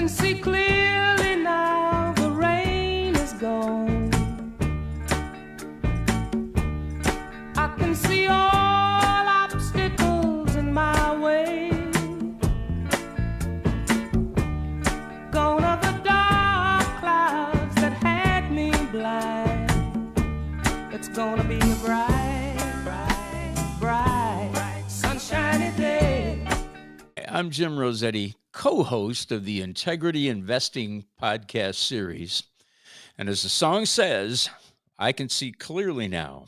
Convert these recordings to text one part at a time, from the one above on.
can see clearly now, the rain is gone. I can see all obstacles in my way. Gone are the dark clouds that had me blind. It's gonna be a bright, sunshiny day. I'm Jim Rossetti, co-host of the Integrity Investing Podcast series. And as the song says, I can see clearly now.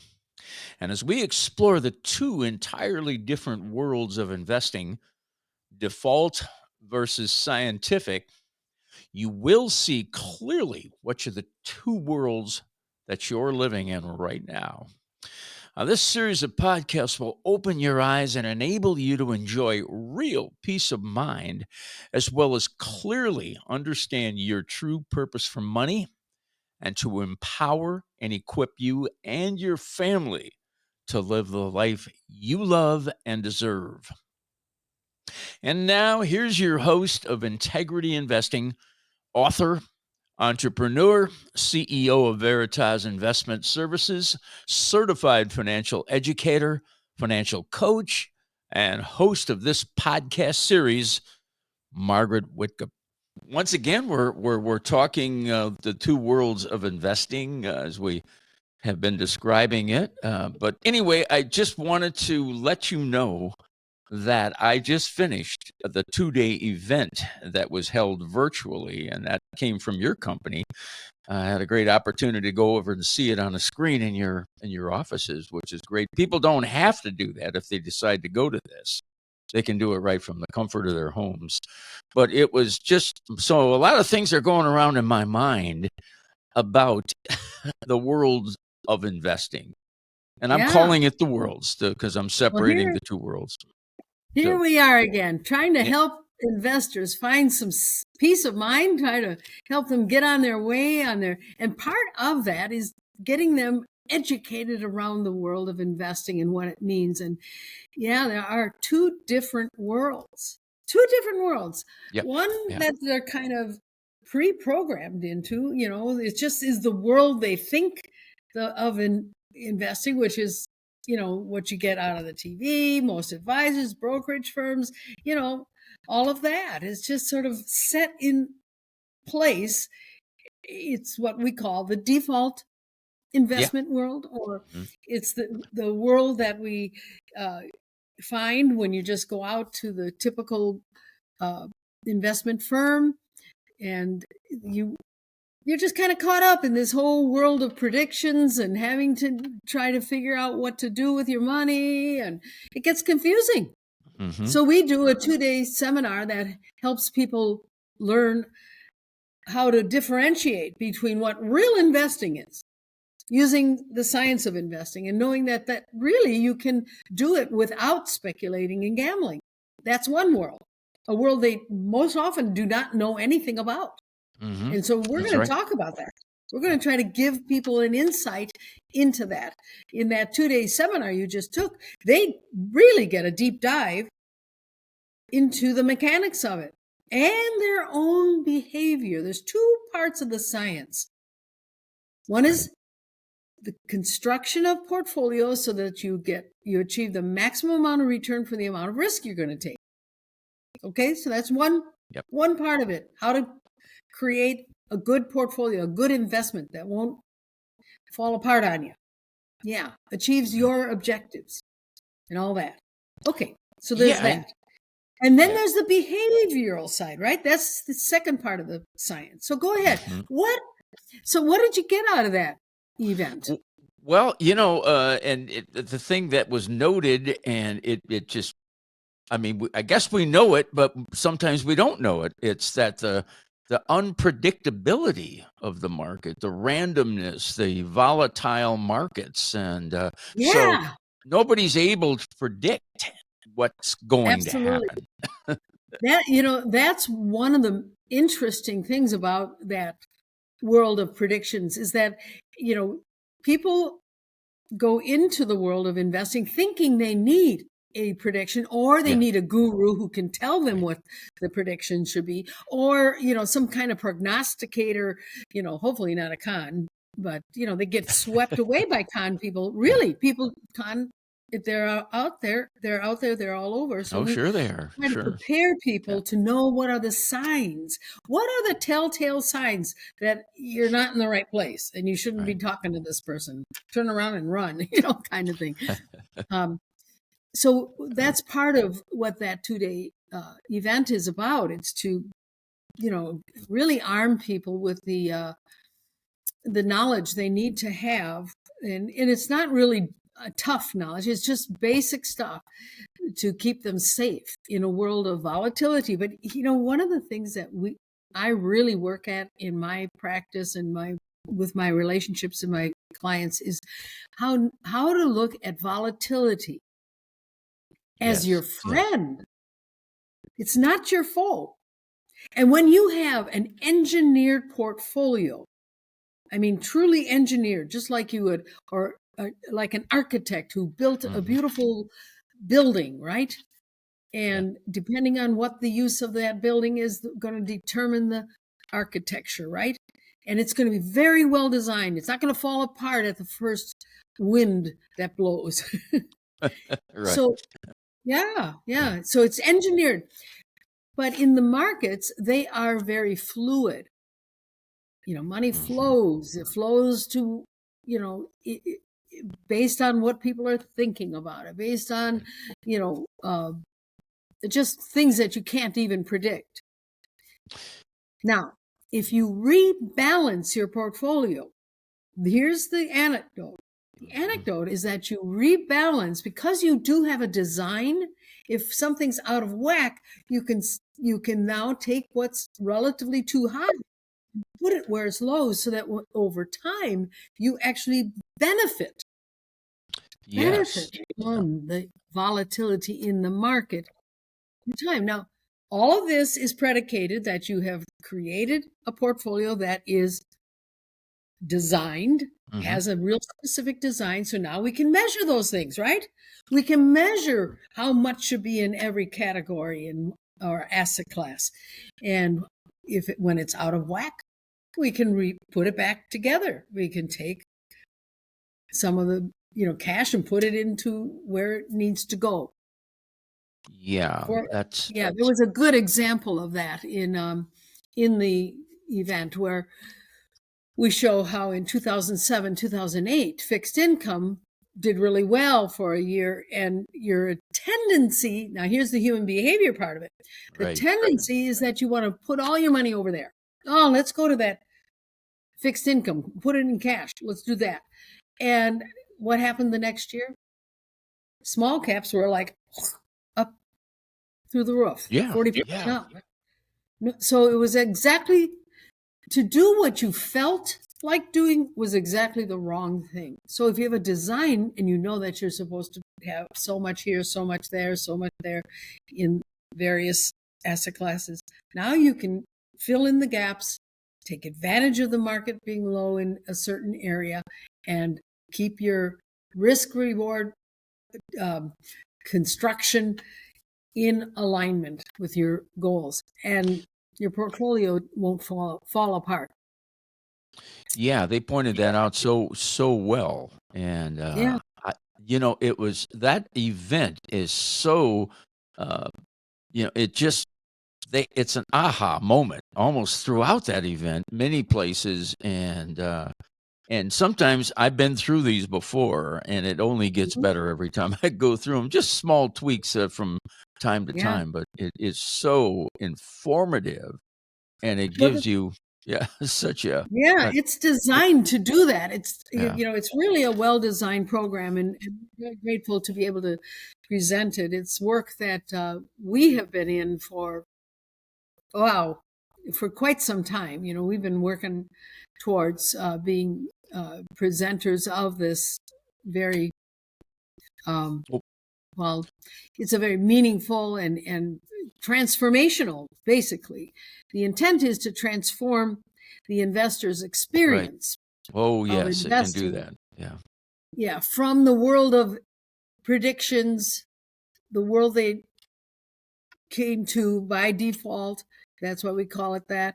And as we explore the two entirely different worlds of investing, default versus scientific, you will see clearly which are the two worlds that you're living in right now. This series of podcasts will open your eyes and enable you to enjoy real peace of mind, as well as clearly understand your true purpose for money, and to empower and equip you and your family to live the life you love and deserve. And now, here's your host of Integrity Investing, author, entrepreneur, CEO of Veritas Investment Services, certified financial educator, financial coach, and host of this podcast series, Margaret Wittkopp. Once again, we're talking the two worlds of investing as we have been describing it. But anyway, I just wanted to let you know that I just finished the 2-day event that was held virtually, and that came from your company. I had a great opportunity to go over and see it on a screen in your offices, which is great. People don't have to do that if they decide to go to this. They can do it right from the comfort of their homes. But it was just, so a lot of things are going around in my mind about the world of investing. And I'm calling it the worlds because I'm separating the two worlds. Here we are again, trying to help investors find some peace of mind, try to help them get on their way and part of that is getting them educated around the world of investing and what it means. And there are two different worlds. Yep. One that they're kind of pre-programmed into, it just is the world they think of investing, which is what you get out of the TV, most advisors, brokerage firms, all of that is just sort of set in place. It's what we call the default investment world, or it's the world that we find when you just go out to the typical investment firm and you're just kind of caught up in this whole world of predictions and having to try to figure out what to do with your money, and it gets confusing. Mm-hmm. So we do a 2-day seminar that helps people learn how to differentiate between what real investing is, using the science of investing and knowing that really you can do it without speculating and gambling. That's one world, a world they most often do not know anything about. Mm-hmm. And so we're going to talk about that. We're going to try to give people an insight into that. In that 2-day seminar you just took, they really get a deep dive into the mechanics of it and their own behavior. There's two parts of the science. One is the construction of portfolios so that you achieve the maximum amount of return for the amount of risk you're going to take. Okay, so that's one part of it. How to create a good portfolio, a good investment that won't fall apart on you. Yeah, achieves your objectives and all that. Okay, so there's that. And then there's the behavioral side, right? That's the second part of the science. So go ahead. Mm-hmm. What did you get out of that event? Well, the thing that was noted, and it just, I guess we know it, but sometimes we don't know it. It's that the unpredictability of the market, the randomness, the volatile markets. And so nobody's able to predict what's going to happen. That's one of the interesting things about that world of predictions is that, people go into the world of investing thinking they need a prediction, or they need a guru who can tell them what the prediction should be, or, some kind of prognosticator, hopefully not a con, but, they get swept away by con people. Really, if they're out there, they're all over. So sure they are. Try Sure. to prepare people to know what are the signs. What are the telltale signs that you're not in the right place and you shouldn't be talking to this person? Turn around and run, kind of thing. So that's part of what that 2-day event is about. It's to, really arm people with the knowledge they need to have, and it's not really tough knowledge. It's just basic stuff to keep them safe in a world of volatility. But one of the things that I really work at in my practice and with my relationships and my clients is how to look at volatility as your friend. It's not your foe. And when you have an engineered portfolio, I mean, truly engineered, just like you would, or like an architect who built a beautiful building, right? And depending on what the use of that building is going to determine the architecture, right? And it's going to be very well designed. It's not going to fall apart at the first wind that blows. Right. So, yeah. So it's engineered. But in the markets, they are very fluid. Money flows. It flows to, based on what people are thinking about it, based on, just things that you can't even predict. Now, if you rebalance your portfolio, here's the anecdote. The anecdote is that you rebalance because you do have a design. If something's out of whack, you can now take what's relatively too high, put it where it's low, so that over time you actually benefit from the volatility in the market in time. Now, all of this is predicated that you have created a portfolio that is designed, has a real specific design. So now we can measure those things, right? We can measure how much should be in every category in our asset class. And when it's out of whack, we can put it back together. We can take some of the cash and put it into where it needs to go. Yeah, there was a good example of that in the event where we show how in 2007, 2008, fixed income did really well for a year, and your tendency, now here's the human behavior part of it. The tendency is that you want to put all your money over there. Oh, let's go to that fixed income, put it in cash. Let's do that. And what happened the next year? Small caps were like up through the roof. 40% up. So it was exactly, to do what you felt like doing was exactly the wrong thing. So if you have a design and you know that you're supposed to have so much here, so much there, so much there in various asset classes, now you can fill in the gaps, take advantage of the market being low in a certain area, and keep your risk reward construction in alignment with your goals, and your portfolio won't fall apart. Yeah, they pointed that out so well, and it was, that event is so, it's an aha moment almost throughout that event, many places, and sometimes I've been through these before, and it only gets better every time I go through them. Just small tweaks from time to time, but it is so informative, and it gives you such a it's designed to do that. It's it's really a well-designed program, and very grateful to be able to present it. It's work that we have been in for quite some time. We've been working towards being presenters of this very it's a very meaningful and transformational, basically. The intent is to transform the investor's experience. Right. Oh, yes, it can do that. Yeah. Yeah, from the world of predictions the world they came to by default. That's why we call it that,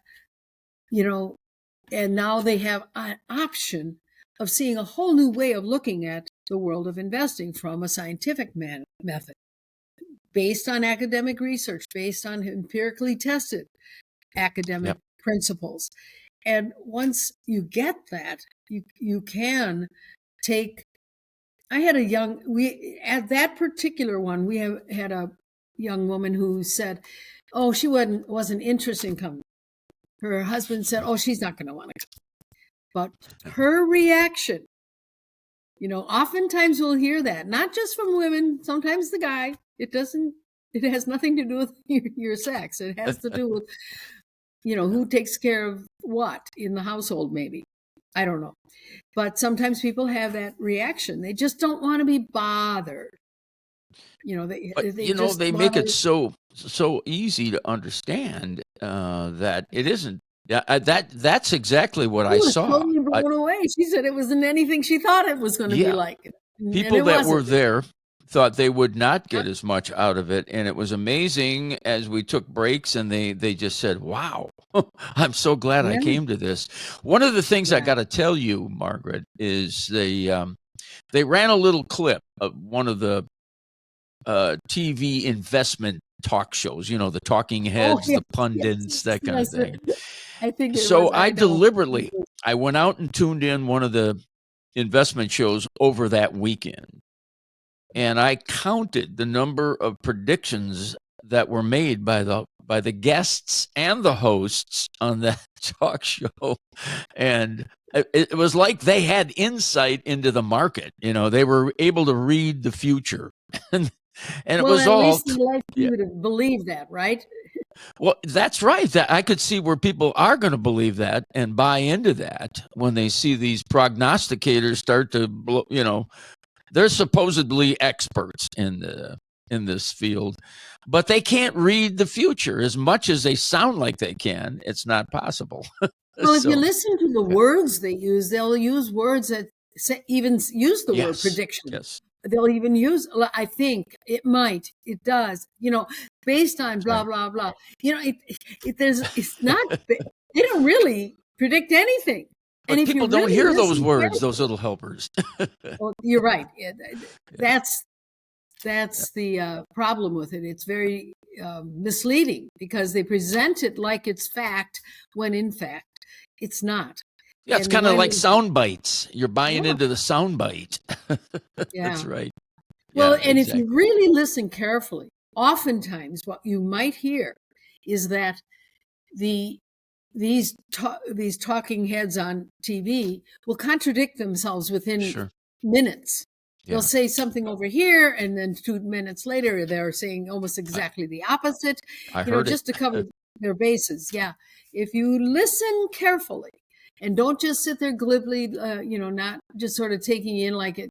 and now they have an option of seeing a whole new way of looking at the world of investing from a scientific method, based on academic research, based on empirically tested academic principles. And once you get that, you can take. I had at that particular one, we had a young woman who said, "Oh, she wasn't interested in coming." Her husband said, "Oh, she's not going to want to come." But her reaction, oftentimes we'll hear that, not just from women, sometimes the guy. It has nothing to do with your sex. It has to do with, who takes care of what in the household, maybe. I don't know. But sometimes people have that reaction. They just don't want to be bothered. They make it so easy to understand that it isn't. That's exactly what I saw. Totally blown away. She said it wasn't anything she thought it was going to be like. People that were there thought they would not get as much out of it, and it was amazing as we took breaks, and they just said, "Wow, I'm so glad I came to this." One of the things I got to tell you, Margaret, is they ran a little clip of one of the TV investment talk shows, the talking heads, the pundits, that kind of thing. I think so. I went out and tuned in one of the investment shows over that weekend, and I counted the number of predictions that were made by the guests and the hosts on that talk show, and it was like they had insight into the market. They were able to read the future. And it was at all. Least they like you to believe that, right? Well, that's right. That I could see where people are going to believe that and buy into that when they see these prognosticators start to blow. They're supposedly experts in this field, but they can't read the future as much as they sound like they can. It's not possible. Well, if you listen to the words they use, they'll use words that even use the word prediction. Yes. They'll even use, I think it does, based on blah, blah, blah. It's not, they don't really predict anything. But and if people don't hear those words, those little helpers. Well, you're right. That's the problem with it. It's very misleading because they present it like it's fact when in fact it's not. Yeah, it's kind of like sound bites. You're buying into the sound bite. That's right. Well, and if you really listen carefully, oftentimes what you might hear is that these talking heads on TV will contradict themselves within minutes. They'll say something over here, and then 2 minutes later, they're saying almost exactly the opposite. Just to cover their bases. Yeah, if you listen carefully. And don't just sit there glibly, not just sort of taking in like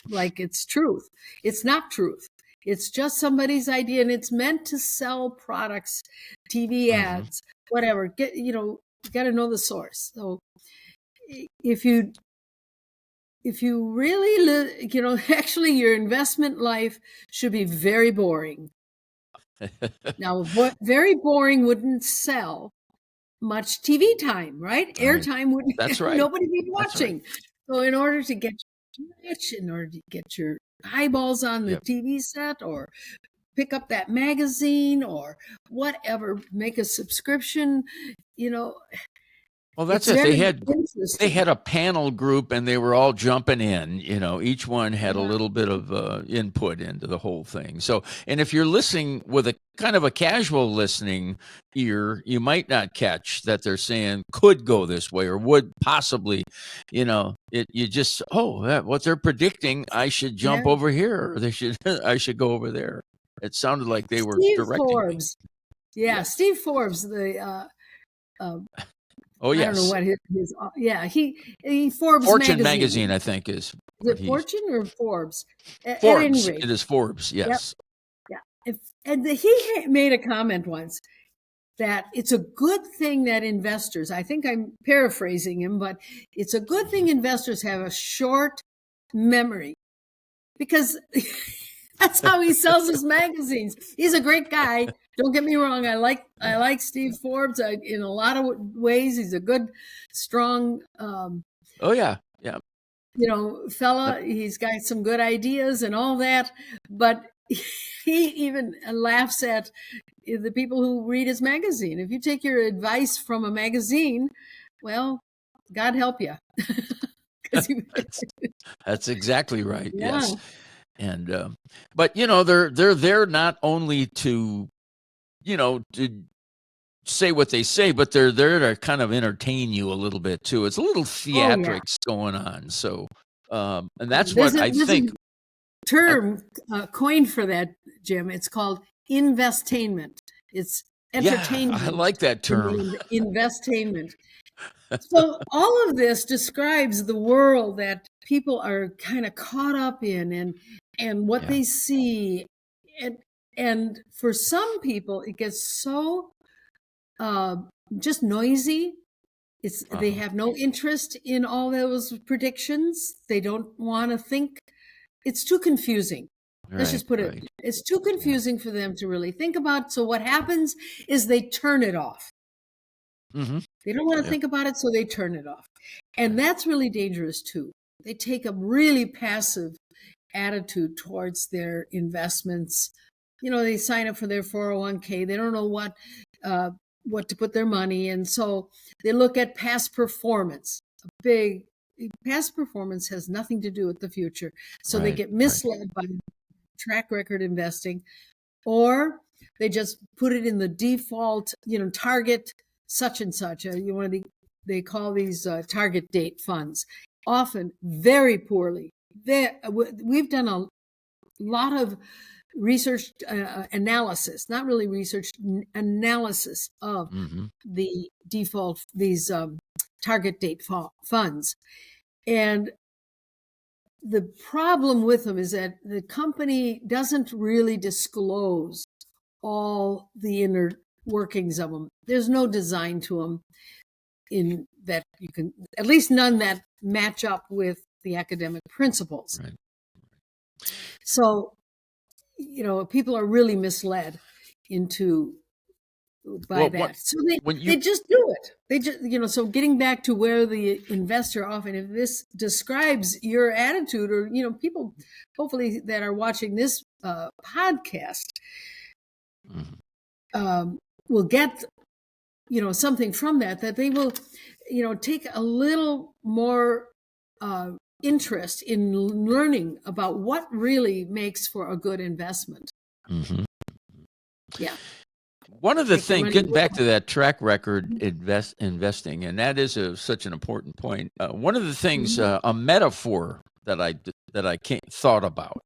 it's truth. It's not truth. It's just somebody's idea, and it's meant to sell products, TV ads, whatever. You got to know the source. So if you really, actually, your investment life should be very boring. Now, very boring wouldn't sell much TV time, right? Airtime wouldn't. That's right. Nobody be watching. Right. So, in order to get rich, in order to get your eyeballs on the TV set, or pick up that magazine, or whatever, make a subscription, Well, that's it. They had a panel group, and they were all jumping in. Each one had a little bit of input into the whole thing. So, and if you're listening with a kind of a casual listening ear, you might not catch that they're saying could go this way or would possibly. You just what they're predicting. I should jump over here, or I should go over there. It sounded like they were directing Forbes. Me. Steve Forbes, the. Oh, yes. I don't know what his he Forbes Fortune magazine, I think is it Fortune or Forbes? Forbes. At any rate. It is Forbes, yes. Yep. Yeah. And he made a comment once that it's a good thing that investors, I think I'm paraphrasing him, but it's a good thing investors have a short memory, because That's how he sells his magazines. He's a great guy. Don't get me wrong. I like Steve Forbes. In a lot of ways, he's a good, strong, Oh yeah, yeah. Fella. He's got some good ideas and all that. But he even laughs at the people who read his magazine. If you take your advice from a magazine, well, God help you. That's exactly right. Yeah. Yes. And but they're there not only to to say what they say, but they're there to kind of entertain you a little bit too. It's a little theatrics going on. So and that's what I think. Term coined for that, Jim. It's called investainment. It's entertainment. Yeah, I like that term. Investainment. So all of this describes the world that people are kind of caught up in and what they see. And for some people, it gets so just noisy. They have no interest in all those predictions. They don't want to think. It's too confusing. Let's just put it. It's too confusing for them to really think about. So what happens is they turn it off. Mm-hmm. They don't want to think about it, so they turn it off. And that's really dangerous too. They take a really passive attitude towards their investments. They sign up for their 401k. They don't know what to put their money in. So they look at past performance. Past performance has nothing to do with the future. So they get misled by track record investing, or they just put it in the default, target such and such. They call these target date funds, often very poorly. We've done a lot of research analysis, not really research analysis of the default, these target date funds. And the problem with them is that the company doesn't really disclose all the inner workings of them. There's no design to them in that you can, at least none that match up with the academic principles. Right. So, people are really misled by that. So they just do it. They just, so getting back to where the investor often, if this describes your attitude, or, people hopefully that are watching this podcast will get, something from that they will, take a little more interest in learning about what really makes for a good investment. Mm-hmm. Yeah. One of the things, getting back to that track record investing, and that is such an important point. One of the things, a metaphor that I thought about,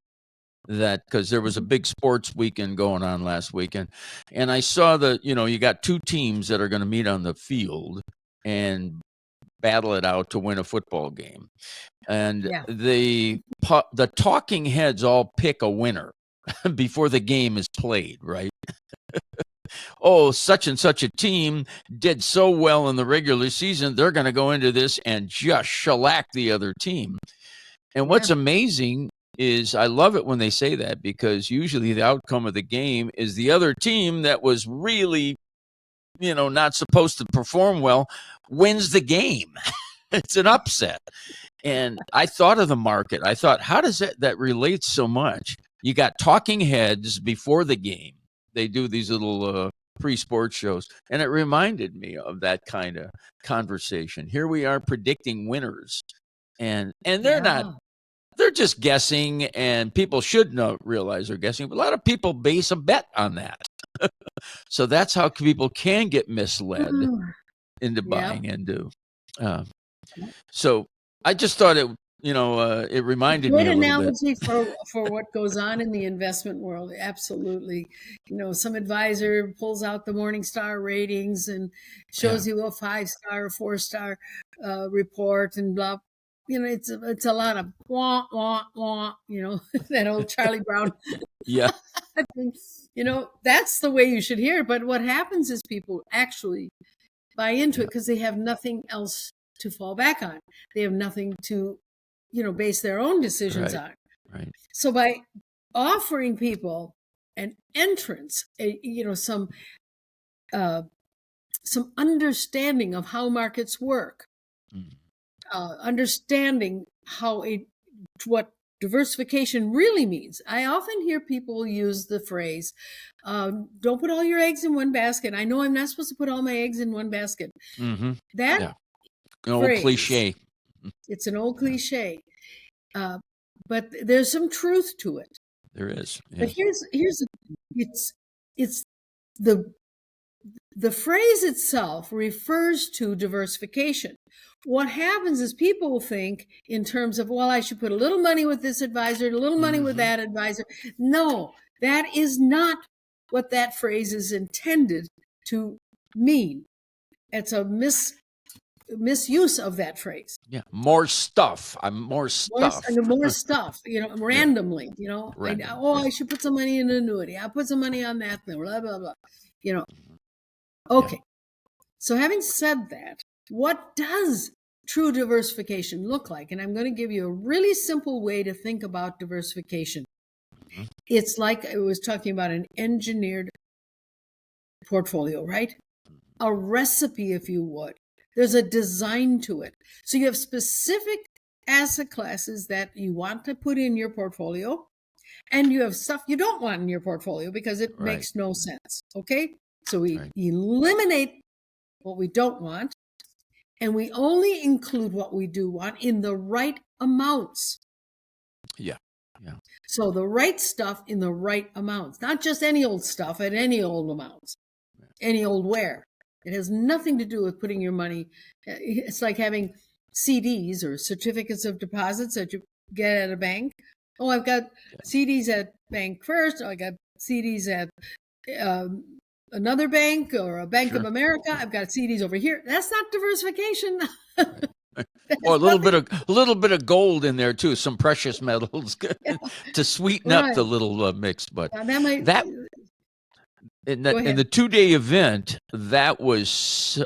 that because there was a big sports weekend going on last weekend, and I saw you got two teams that are going to meet on the field and battle it out to win a football game, and the talking heads all pick a winner before the game is played, right? Oh, such and such a team did so well in the regular season, they're going to go into this and just shellac the other team. And what's amazing is I love it when they say that, because usually the outcome of the game is the other team that was really, not supposed to perform well wins the game. It's an upset. And I thought of the market. I thought, how does that relate so much? You got talking heads before the game. They do these little pre-sports shows, and it reminded me of that kind of conversation. Here we are predicting winners, and they're not. They're just guessing, and people should realize they're guessing. But a lot of people base a bet on that. So that's how people can get misled into buying into. So I just thought it reminded me a little analogy for what goes on in the investment world. Absolutely. Some advisor pulls out the Morningstar ratings and shows you a 5-star or 4-star report and blah. It's a lot of wah, wah, wah, that old Charlie Brown. Yeah. I think, that's the way you should hear it. But what happens is people actually buy into it because they have nothing else to fall back on. They have nothing to base their own decisions on. Right. So by offering people an entrance, some understanding of how markets work, understanding what diversification really means. I often hear people use the phrase, don't put all your eggs in one basket. I know I'm not supposed to put all my eggs in one basket. Mm-hmm. That an old cliche. It's an old cliche. But there's some truth to it. There is. Yeah. But here's it's the phrase itself refers to diversification. What happens is people think in terms of, well, I should put a little money with this advisor, a little money with that advisor. No, that is not what that phrase is intended to mean. It's a misuse of that phrase. Yeah, more stuff. More stuff. More stuff, randomly, Random. I should put some money in an annuity. I'll put some money on that thing, blah, blah, blah, Okay. Yeah. So having said that, what does true diversification look like? And I'm going to give you a really simple way to think about diversification. Mm-hmm. It's like I was talking about an engineered portfolio, right? A recipe, if you would. There's a design to it. So you have specific asset classes that you want to put in your portfolio, and you have stuff you don't want in your portfolio because it makes no sense. Okay? So we eliminate what we don't want, and we only include what we do want in the right amounts. Yeah. Yeah. So the right stuff in the right amounts, not just any old stuff at any old amounts, any old where. It has nothing to do with putting your money. It's like having CDs or certificates of deposits that you get at a bank. Oh, I've got CDs at Bank First. I got CDs at another bank or a Bank of America. I've got CDs over here. That's not diversification. Or a little bit of gold in there too, some precious metals to sweeten up the little mix. But in the 2-day event, that was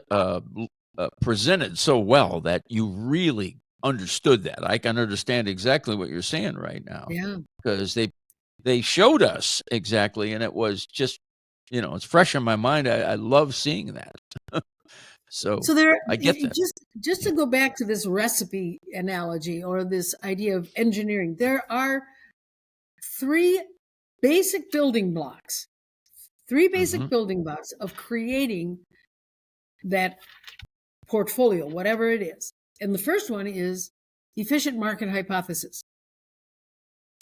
presented so well that you really understood that. I can understand exactly what you're saying right now. Yeah, because they showed us exactly, and it was just, it's fresh in my mind. I love seeing that. So there, I get that. Just to go back to this recipe analogy or this idea of engineering, there are 3 basic building blocks. 3 basic building blocks of creating that portfolio, whatever it is. And the first one is efficient market hypothesis.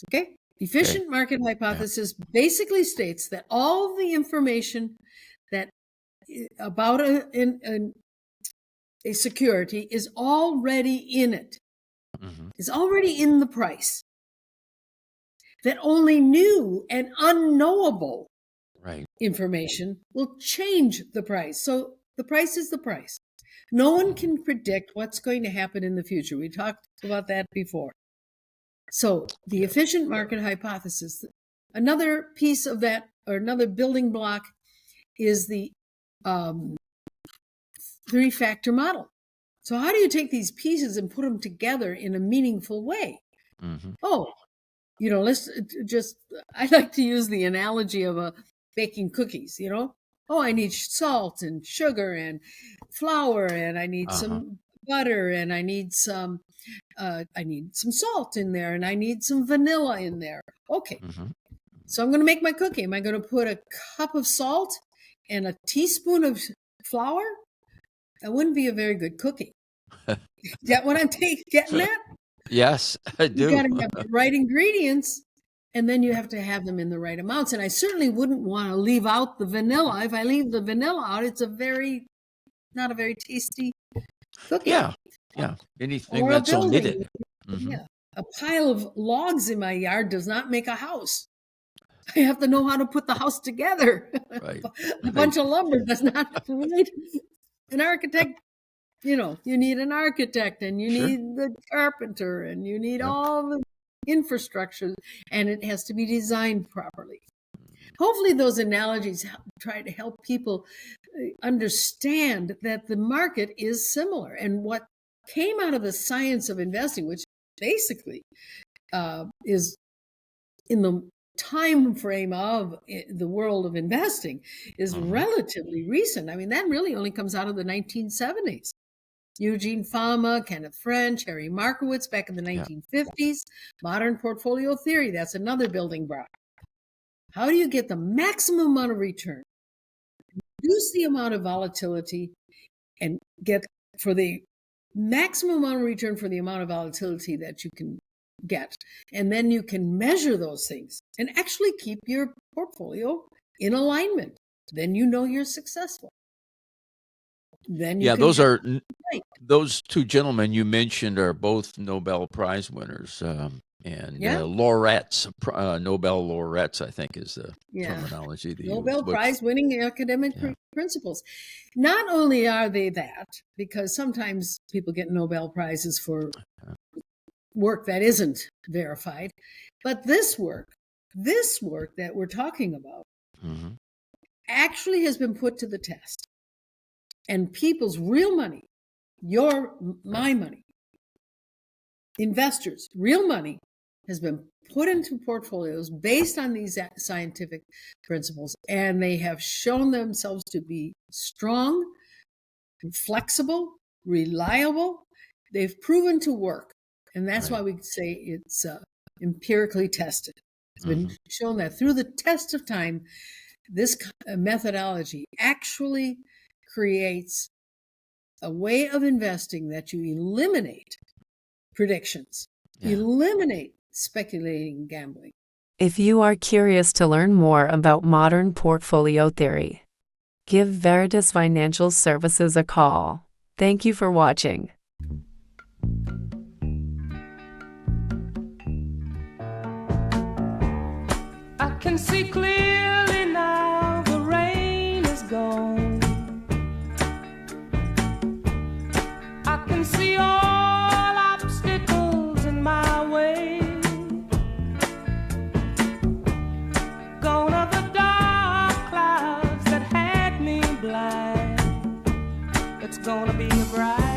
Okay? Efficient market hypothesis basically states that all the information that about a security is already in it. Is already in the price. That only new and unknowable information will change the price. So the price is the price. No one can predict what's going to happen in the future. We talked about that before. So the efficient market hypothesis, another piece of that, or another building block, is the 3-factor model. So how do you take these pieces and put them together in a meaningful way? I like to use the analogy of baking cookies, I need salt and sugar and flour, and I need some butter, and I need some salt in there, and I need some vanilla in there. Okay. So I'm going to make my cookie. Am I going to put a cup of salt and a teaspoon of flour? That wouldn't be a very good cookie. Is that what I'm getting at? Yes, I do. You got to have the right ingredients, and then you have to have them in the right amounts. And I certainly wouldn't want to leave out the vanilla. If I leave the vanilla out, it's not a very tasty cookie. Yeah. Anything that's omitted. Yeah. A pile of logs in my yard does not make a house. I have to know how to put the house together. A bunch of lumber does not. An architect, you need an architect, and you need the carpenter, and you need all the infrastructure, and it has to be designed properly. Hopefully those analogies try to help people understand that the market is similar. And what came out of the science of investing, which basically is in the time frame of the world of investing is relatively recent. I mean, that really only comes out of the 1970s. Eugene Fama, Kenneth French, Harry Markowitz back in the 1950s. Modern portfolio theory, that's another building block. How do you get the maximum amount of return? Reduce the amount of volatility and get for the maximum amount of return for the amount of volatility that you can get. And then you can measure those things and actually keep your portfolio in alignment. Then you know you're successful. Then you those two gentlemen you mentioned are both Nobel Prize winners laureates. Nobel laureates, I think, is the terminology they Nobel use. Prize winning academic principles. Not only are they that, because sometimes people get Nobel Prizes for work that isn't verified, but this work that we're talking about actually has been put to the test. And people's real money, my money, investors' real money has been put into portfolios based on these scientific principles, and they have shown themselves to be strong, flexible, reliable. They've proven to work, and that's why we say it's empirically tested. It's been shown that through the test of time, this methodology actually creates a way of investing that you eliminate predictions, eliminate speculating and gambling. If you are curious to learn more about modern portfolio theory, give Veritas Financial Services a call. Thank you for watching. I can see clearly now, the rain is gone. I can see all obstacles in my way. Gone are the dark clouds that had me blind. It's gonna be a bright